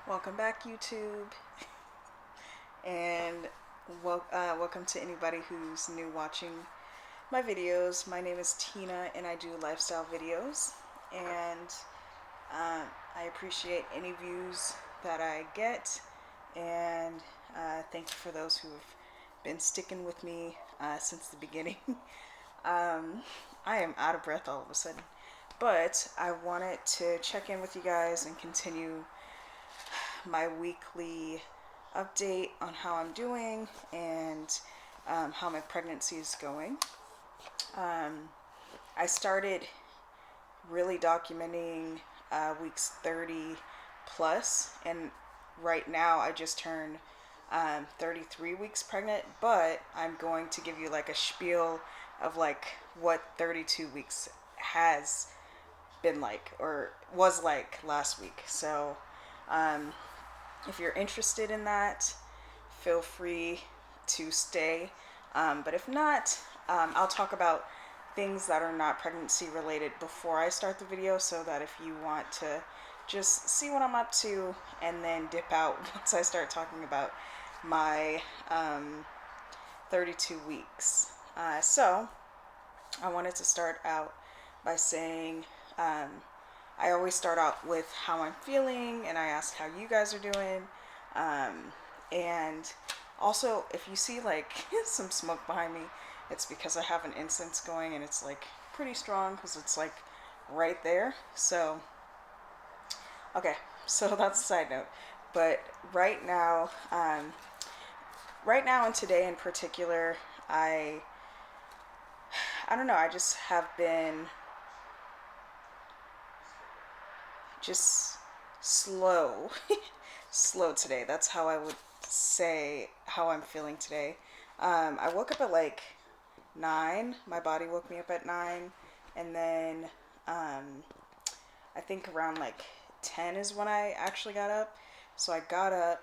Welcome back, YouTube, and welcome to anybody who's new watching my videos. My name is Tina, and I do lifestyle videos, and I appreciate any views that I get, and thank you for those who have been sticking with me since the beginning. I am out of breath all of a sudden, but I wanted to check in with you guys and continue my weekly update on how I'm doing and how my pregnancy is going. I started really documenting weeks 30 plus, and right now I just turned 33 weeks pregnant, but I'm going to give you like a spiel of like what 32 weeks has been like or was like last week. So if you're interested in that, feel free to stay. But if not, I'll talk about things that are not pregnancy related before I start the video, so that if you want to just see what I'm up to and then dip out once I start talking about my 32 weeks. So I wanted to start out by saying I always start out with how I'm feeling, and I ask how you guys are doing. And also, if you see like some smoke behind me, it's because I have an incense going, and it's like pretty strong because it's like right there. So, okay, so that's a side note. But right now and today in particular, I don't know, I just have been just slow slow today. That's how I would say how I'm feeling today. I woke up at like 9. My body woke me up at 9, and then I think around like 10 is when I actually got up. So I got up,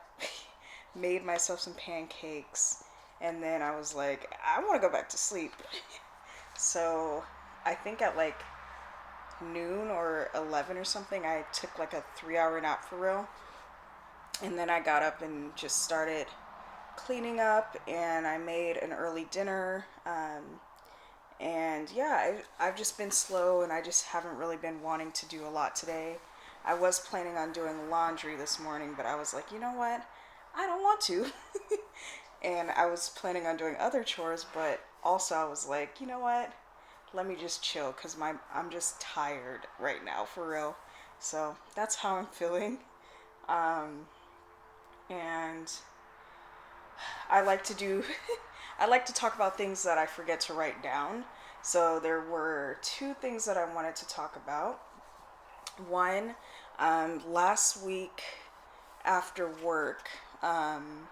made myself some pancakes, and then I was like, I want to go back to sleep. So I think at like noon or 11 or something, I took like a 3-hour nap for real. And then I got up and just started cleaning up, and I made an early dinner. And yeah, I've just been slow, and I just haven't really been wanting to do a lot today. I was planning on doing laundry this morning, but I was like, you know what? I don't want to. And I was planning on doing other chores, but also I was like, you know what? Let me just chill because I'm just tired right now, for real. So that's how I'm feeling. And I like to do I like to talk about things that I forget to write down. So there were 2 things that I wanted to talk about. One, last week after work, on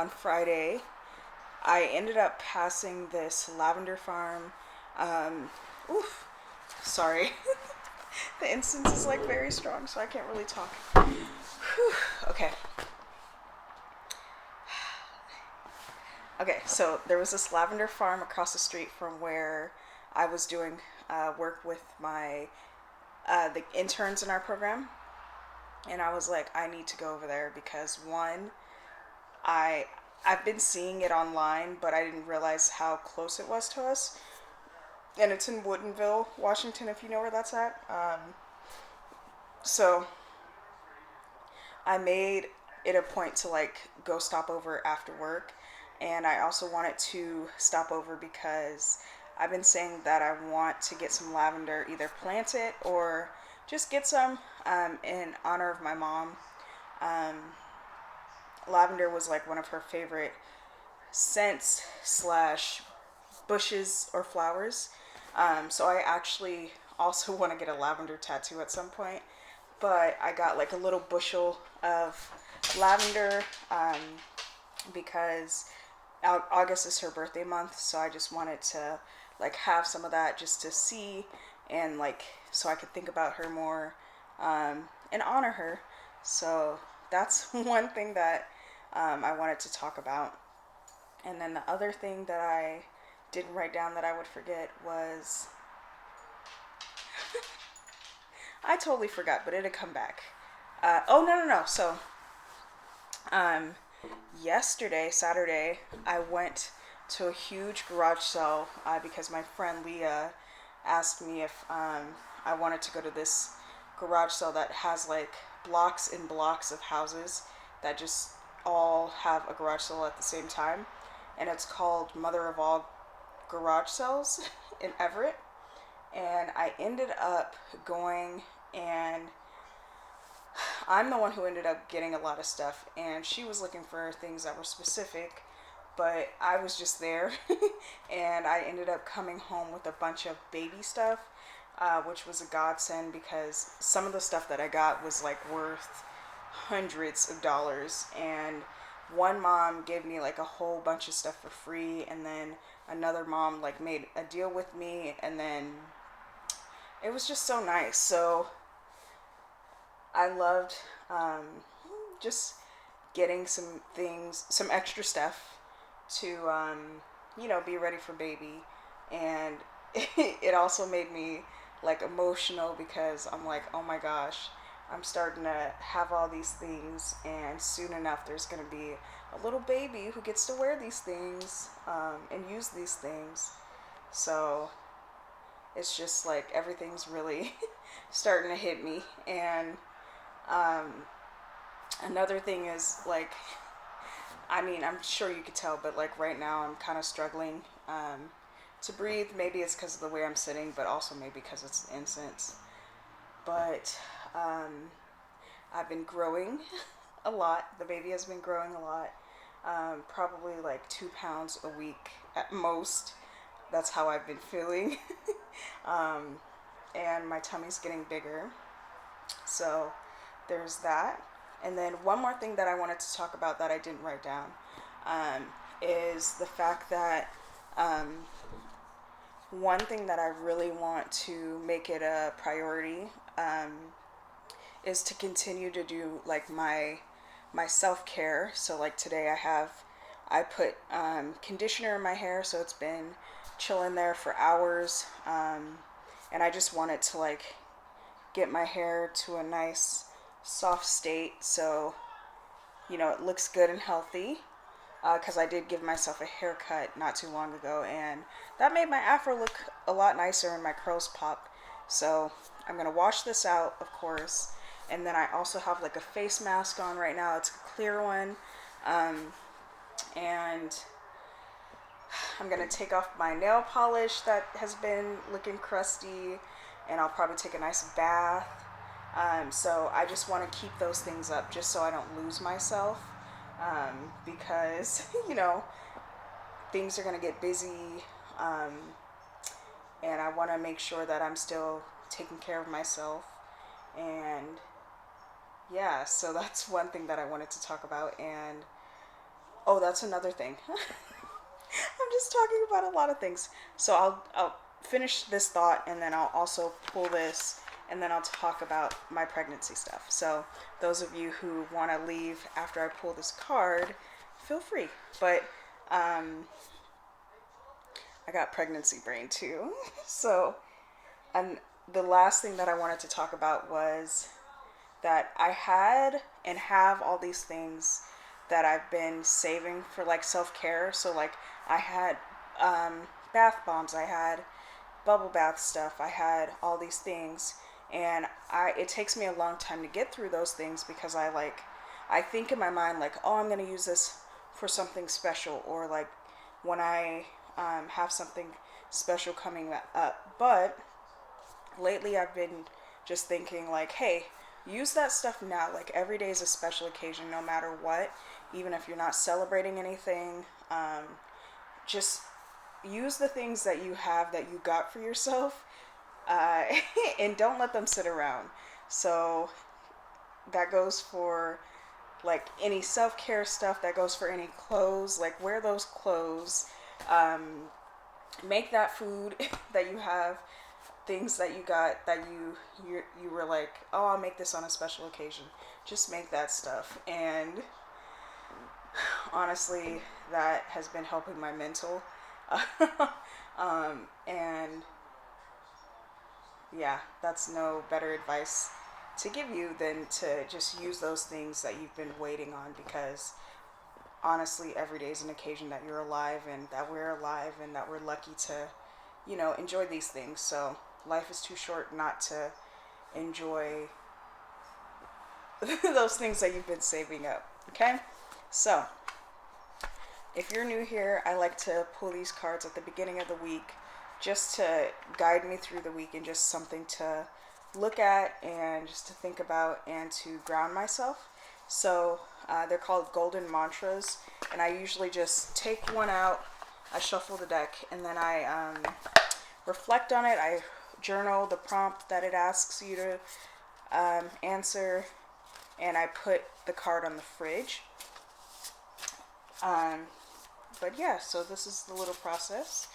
Friday, I ended up passing this lavender farm. Oof, sorry. The incense is like very strong, so I can't really talk. Whew, okay. Okay, so there was this lavender farm across the street from where I was doing work with my the interns in our program, and I was like, I need to go over there because one, I've been seeing it online, but I didn't realize how close it was to us, and it's in Woodinville, Washington, if you know where that's at. So I made it a point to like go stop over after work. And I also wanted to stop over because I've been saying that I want to get some lavender, either plant it or just get some in honor of my mom. Lavender was like one of her favorite scents slash bushes or flowers. So I actually also want to get a lavender tattoo at some point. But I got like a little bushel of lavender because August is her birthday month, so I just wanted to like have some of that just to see, and like so I could think about her more and honor her. So that's one thing that I wanted to talk about. And then the other thing that I didn't write down that I would forget was I totally forgot, but it'd come back. Oh, no, no, no. So, um, yesterday, Saturday, I went to a huge garage sale because my friend Leah asked me if I wanted to go to this garage sale that has like blocks and blocks of houses that just all have a garage sale at the same time. And it's called Mother of All Garage Sales in Everett. And I ended up going, and I'm the one who ended up getting a lot of stuff, and she was looking for things that were specific, but I was just there, and I ended up coming home with a bunch of baby stuff, which was a godsend because some of the stuff that I got was like worth hundreds of dollars, and one mom gave me like a whole bunch of stuff for free, and then another mom like made a deal with me, and then it was just so nice. So I loved um, just getting some things, some extra stuff to, be ready for baby. And it also made me like emotional because I'm like, oh my gosh, I'm starting to have all these things, and soon enough, there's going to be a little baby who gets to wear these things and use these things. So it's just like everything's really starting to hit me. And um, another thing is like, I mean, I'm sure you could tell, but like right now I'm kind of struggling to breathe. Maybe it's because of the way I'm sitting, but also maybe because it's incense. But I've been growing a lot. The baby has been growing a lot. Probably like 2 pounds a week at most. That's how I've been feeling. um, and my tummy's getting bigger. So there's that. And then one more thing that I wanted to talk about that I didn't write down um, is the fact that um, one thing that I really want to make it a priority um, is to continue to do like my self-care. So like today I put conditioner in my hair, so it's been chilling there for hours, and I just wanted to like get my hair to a nice soft state so it looks good and healthy, because I did give myself a haircut not too long ago, and that made my afro look a lot nicer and my curls pop. So I'm going to wash this out, of course, and then I also have like a face mask on right now. It's a clear one, and I'm going to take off my nail polish that has been looking crusty, and I'll probably take a nice bath. So I just want to keep those things up just so I don't lose myself, because, things are going to get busy, um, and I want to make sure that I'm still taking care of myself. And yeah, so that's one thing that I wanted to talk about. And oh, that's another thing. I'm just talking about a lot of things. So I'll finish this thought, and then I'll also pull this, and then I'll talk about my pregnancy stuff. So those of you who want to leave after I pull this card, feel free. But I got pregnancy brain too. So, and the last thing that I wanted to talk about was that I had and have all these things that I've been saving for like self-care. So like I had bath bombs, I had bubble bath stuff, I had all these things, and it takes me a long time to get through those things because I think in my mind like, oh, I'm going to use this for something special, or like when I have something special coming up. But lately I've been just thinking like, hey, use that stuff now. Like every day is a special occasion no matter what, even if you're not celebrating anything. Just use the things that you have that you got for yourself, uh, and don't let them sit around. So that goes for like any self-care stuff, that goes for any clothes. Like wear those clothes, um, make that food that you have, things that you got that you were like, oh, I'll make this on a special occasion. Just make that stuff. And honestly, that has been helping my mental. And yeah, that's no better advice to give you than to just use those things that you've been waiting on, because honestly, every day is an occasion that you're alive and that we're alive and that we're lucky to, enjoy these things. So life is too short not to enjoy those things that you've been saving up. Okay? So, if you're new here, I like to pull these cards at the beginning of the week just to guide me through the week and just something to look at and just to think about and to ground myself. So they're called golden mantras, and I usually just take one out, I shuffle the deck, and then I reflect on it. I journal the prompt that it asks you to answer, and I put the card on the fridge. But yeah, so this is the little process.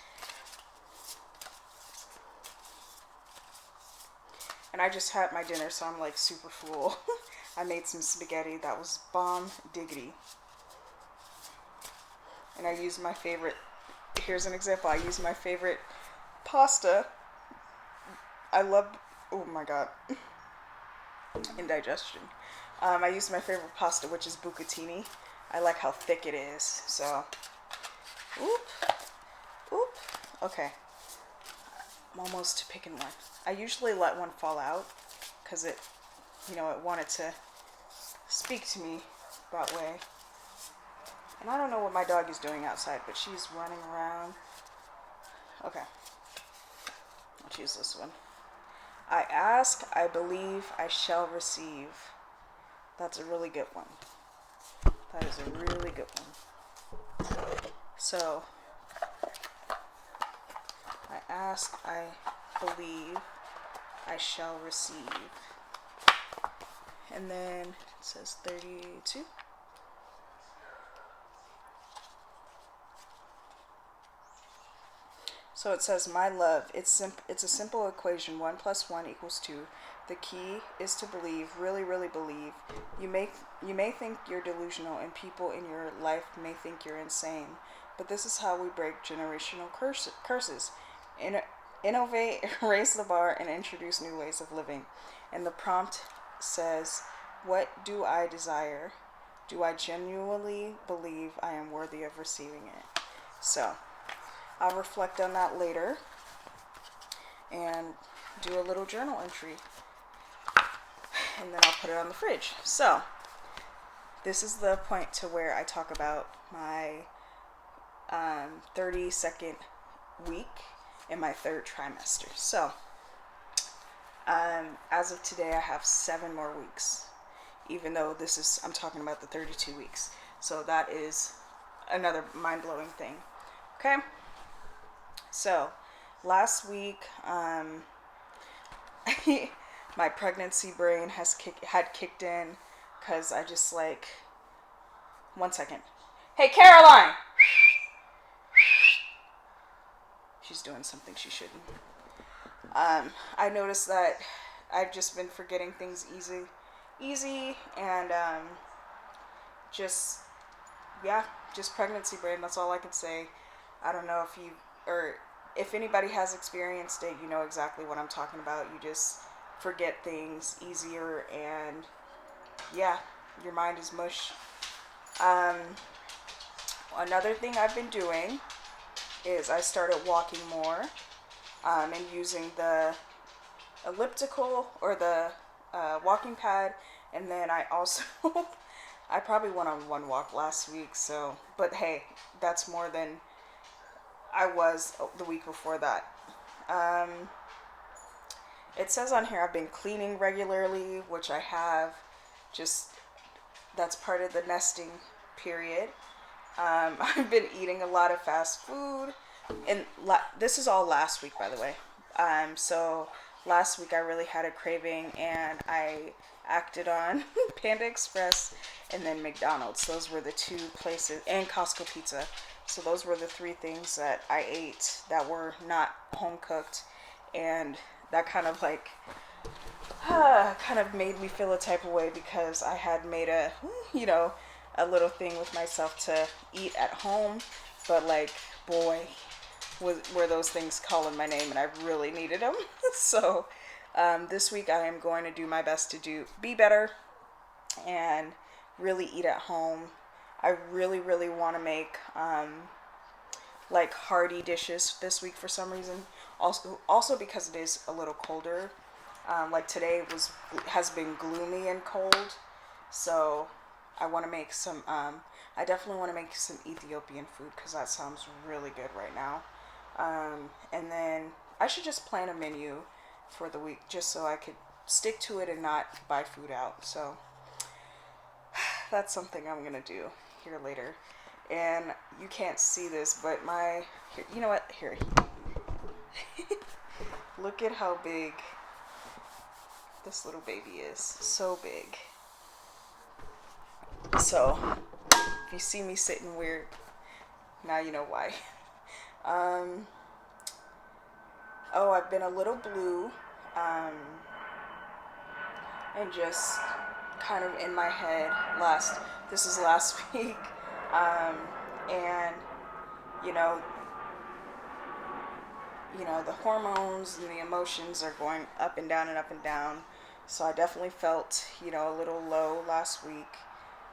And I just had my dinner, so I'm like super full. I made some spaghetti that was bomb diggity. And I used my favorite, here's an example, I used my favorite pasta. I love, oh my god, indigestion. I used my favorite pasta, which is bucatini. I like how thick it is, so, oop, okay. I'm almost picking one. I usually let one fall out because it wanted to speak to me that way. And I don't know what my dog is doing outside, but she's running around. Okay. I'll choose this one. I ask, I believe, I shall receive. That's a really good one. That is a really good one. So, I ask, I believe, I shall receive. And then it says 32. So it says, my love, it's a simple equation, 1 + 1 = 2. The key is to believe, really, really believe. You may think you're delusional, and people in your life may think you're insane. But this is how we break generational curses. Innovate, raise the bar, and introduce new ways of living. And the prompt says, what do I desire? Do I genuinely believe I am worthy of receiving it? So, I'll reflect on that later and do a little journal entry. And then I'll put it on the fridge. So, this is the point to where I talk about my 32nd week in my 3rd trimester. So, as of today, I have 7 more weeks, even though I'm talking about the 32 weeks. So that is another mind-blowing thing. Okay? So, last week, my pregnancy brain had kicked in, because I just one second. Hey, Caroline! She's doing something she shouldn't. I noticed that I've just been forgetting things easy, and just pregnancy brain. That's all I can say. I don't know if anybody has experienced it, you know exactly what I'm talking about. You just forget things easier, and yeah, your mind is mush. Another thing I've been doing is I started walking more, and using the elliptical or the walking pad, and then I also I probably went on one walk last week, but hey, that's more than I was the week before that. It says on here I've been cleaning regularly, which I have. That's part of the nesting period. I've been eating a lot of fast food, and this is all last week, by the way. So last week I really had a craving, and I acted on Panda Express and then McDonald's. Those were the 2 places, and Costco pizza. So those were the 3 things that I ate that were not home cooked, and that kind of made me feel a type of way, because I had made a little thing with myself to eat at home, but boy, were those things calling my name, and I really needed them. So This week I am going to do my best to be better and really eat at home. I really, really want to make like hearty dishes this week for some reason. Also because it is a little colder. Like today has been gloomy and cold, so I want to make some. I definitely want to make some Ethiopian food because that sounds really good right now. And then I should just plan a menu for the week just so I could stick to it and not buy food out. So that's something I'm gonna do here later. And you can't see this, but you know what? Here. Look at how big this little baby is. So big. So, if you see me sitting weird, now you know why. Oh, I've been a little blue, and just kind of in my head this is last week, and you know, the hormones and the emotions are going up and down and up and down. So I definitely felt, a little low last week.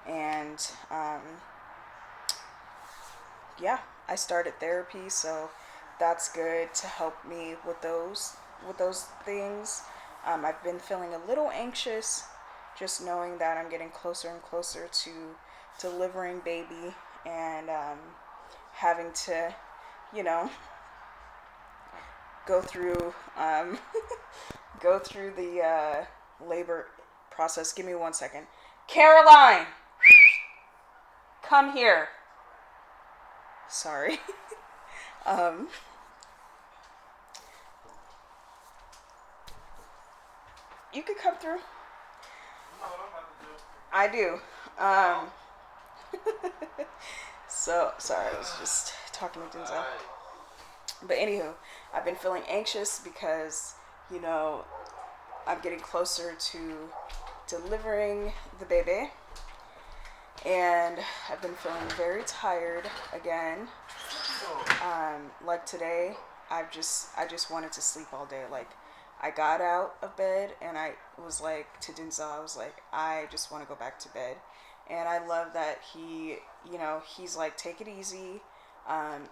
And yeah, I started therapy, so that's good to help me with those things. I've been feeling a little anxious, just knowing that I'm getting closer and closer to delivering baby, and having to, you know, go through go through the labor process. Give me 1 second. Caroline, come here. Sorry. You could come through. I do. So sorry, I was just talking to Denzel. But anywho, I've been feeling anxious because, I'm getting closer to delivering the baby. And I've been feeling very tired again. Like today, I just wanted to sleep all day. Like, I got out of bed and I was like to Denzel, I was like, I just want to go back to bed. And I love that he's like, take it easy.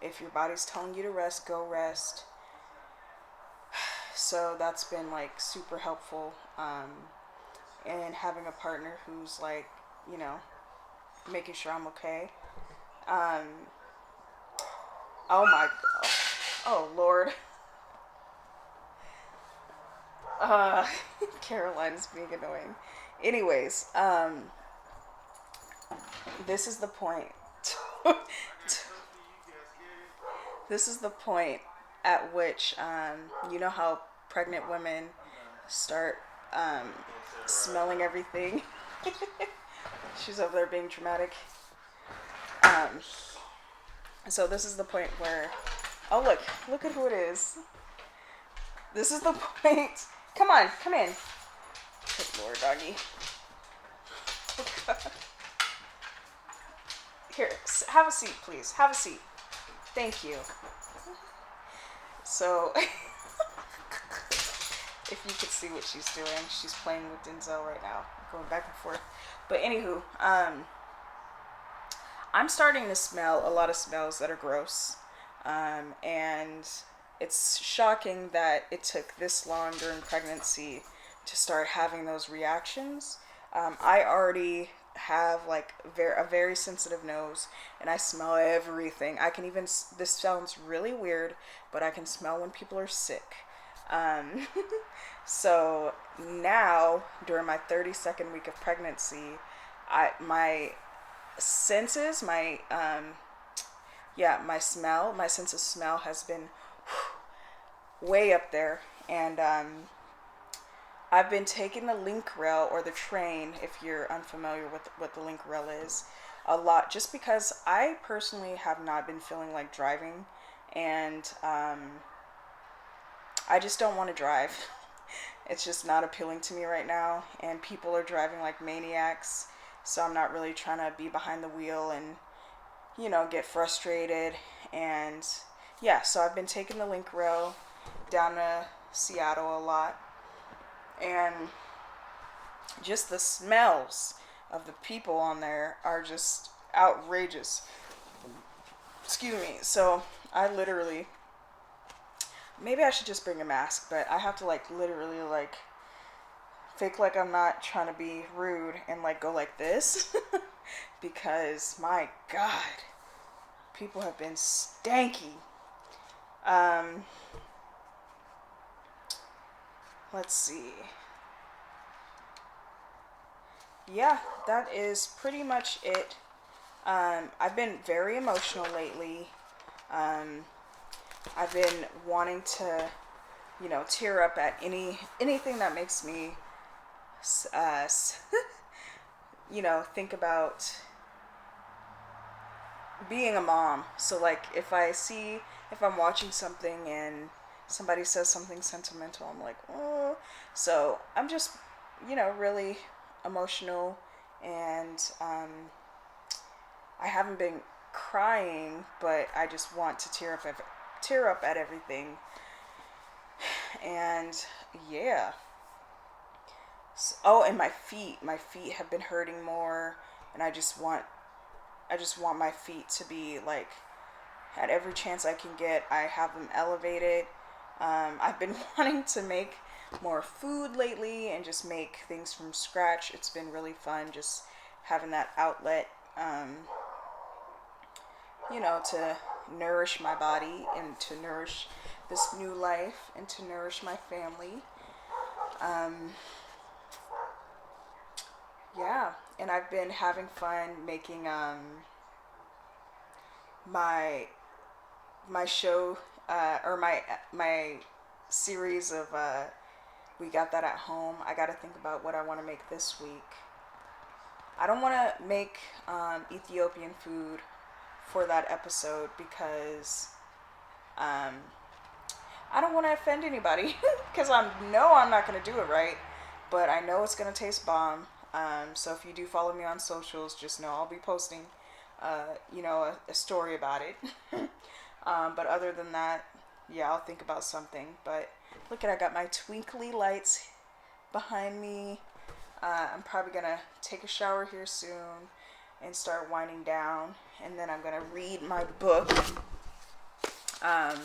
If your body's telling you to rest, go rest. So that's been like super helpful. And having a partner who's like, making sure I'm okay. Oh my, oh Lord. Caroline is being annoying. Anyways, this is the point. This is the point at which, you know how pregnant women start smelling everything. She's over there being dramatic. So this is the point where, oh look at who it is. This is the point. Come on, come in. Good Lord, doggy. Oh, God. Here, have a seat, please. Have a seat. Thank you. So, if you could see what she's doing, she's playing with Denzel right now, going back and forth. But anywho, I'm starting to smell a lot of smells that are gross, and it's shocking that it took this long during pregnancy to start having those reactions. I already have like a very sensitive nose, and I smell everything. I can even, this sounds really weird, but I can smell when people are sick. So now during my 32nd week of pregnancy, my senses, my sense of smell has been way up there. And I've been taking the link rail or the train, if you're unfamiliar with what the link rail is, a lot, just because I personally have not been feeling like driving, and I just don't want to drive. It's just not appealing to me right now, and people are driving like maniacs, so I'm not really trying to be behind the wheel and, get frustrated. And yeah, so I've been taking the link rail down to Seattle a lot, And just the smells of the people on there are just outrageous. Excuse me. So I literally, maybe I should just bring a mask, but I have to like literally like fake like I'm not trying to be rude and like go like this because my God, people have been stanky. Um, let's see. Yeah, that is pretty much it. I've been very emotional lately. Um, I've been wanting to, tear up at anything that makes me, uh, think about being a mom. So like if I'm watching something and somebody says something sentimental, I'm like, oh. So I'm just, really emotional, and I haven't been crying, but I just want to tear up at everything. And yeah. Oh, and my feet have been hurting more, and I just want my feet to be like, at every chance I can get, I have them elevated. I've been wanting to make more food lately and just make things from scratch. It's been really fun just having that outlet, to nourish my body and to nourish this new life and to nourish my family. Um, yeah, and I've been having fun making my my show, or my series of we got that at home. I got to think about what I want to make this week. I don't want to make Ethiopian food for that episode because um, I don't want to offend anybody because I know I'm not going to do it right, but I know it's going to taste bomb. So if you do follow me on socials, just know I'll be posting, a story about it. But other than that, yeah, I'll think about something. But look at, I got my twinkly lights behind me. I'm probably gonna take a shower here soon and start winding down, and then I'm gonna read my book. Um,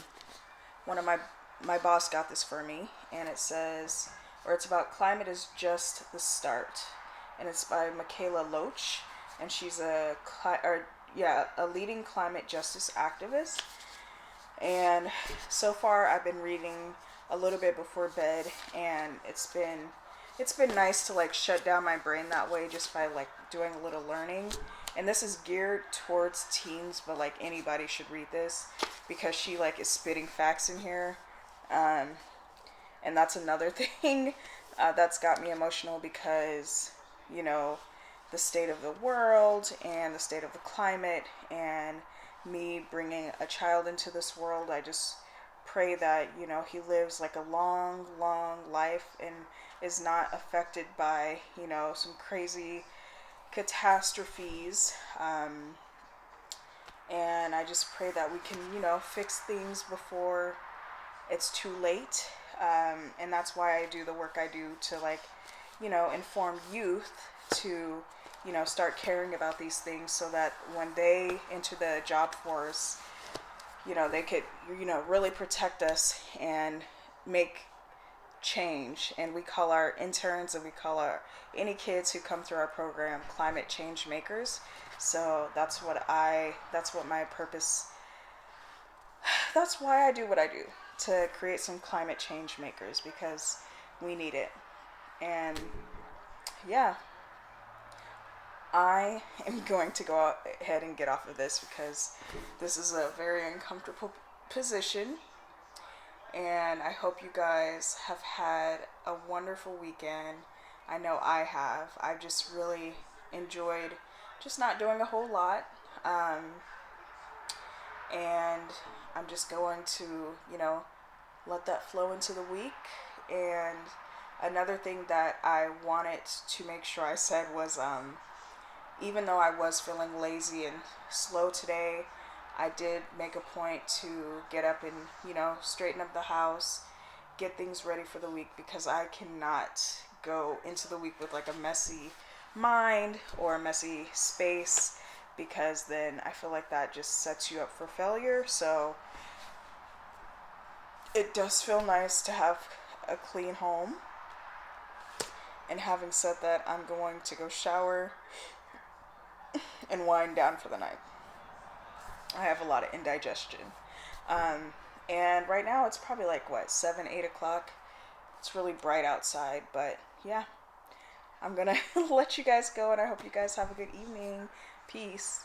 one of my boss got this for me, and it says, or it's about climate is just the start, and it's by Michaela Loach, and she's a leading climate justice activist. And so far I've been reading a little bit before bed, and it's been nice to like shut down my brain that way just by like doing a little learning. And this is geared towards teens, but like anybody should read this because she like is spitting facts in here. Um, and that's another thing that's got me emotional because, you know, the state of the world and the state of the climate and me bringing a child into this world. I just pray that, he lives like a long, long life and is not affected by, some crazy catastrophes. And I just pray that we can, fix things before it's too late. And that's why I do the work I do to like, inform youth to, start caring about these things so that when they enter the job force, they could, really protect us and make change. And we call our interns and we call our any kids who come through our program climate change makers. So that's what my purpose, that's why I do what I do, to create some climate change makers because we need it. And yeah, I am going to go ahead and get off of this because this is a very uncomfortable position. And I hope you guys have had a wonderful weekend. I know I have. I've just really enjoyed just not doing a whole lot. And I'm just going to, let that flow into the week. And another thing that I wanted to make sure I said was, even though I was feeling lazy and slow today, I did make a point to get up and, straighten up the house get things ready for the week, because I cannot go into the week with like a messy mind or a messy space, because then I feel like that just sets you up for failure. So it does feel nice to have a clean home. And having said that, I'm going to go shower and wind down for the night. I have a lot of indigestion. And right now it's probably like what, 7, 8 o'clock. It's really bright outside, but yeah, I'm gonna let you guys go, and I hope you guys have a good evening. Peace.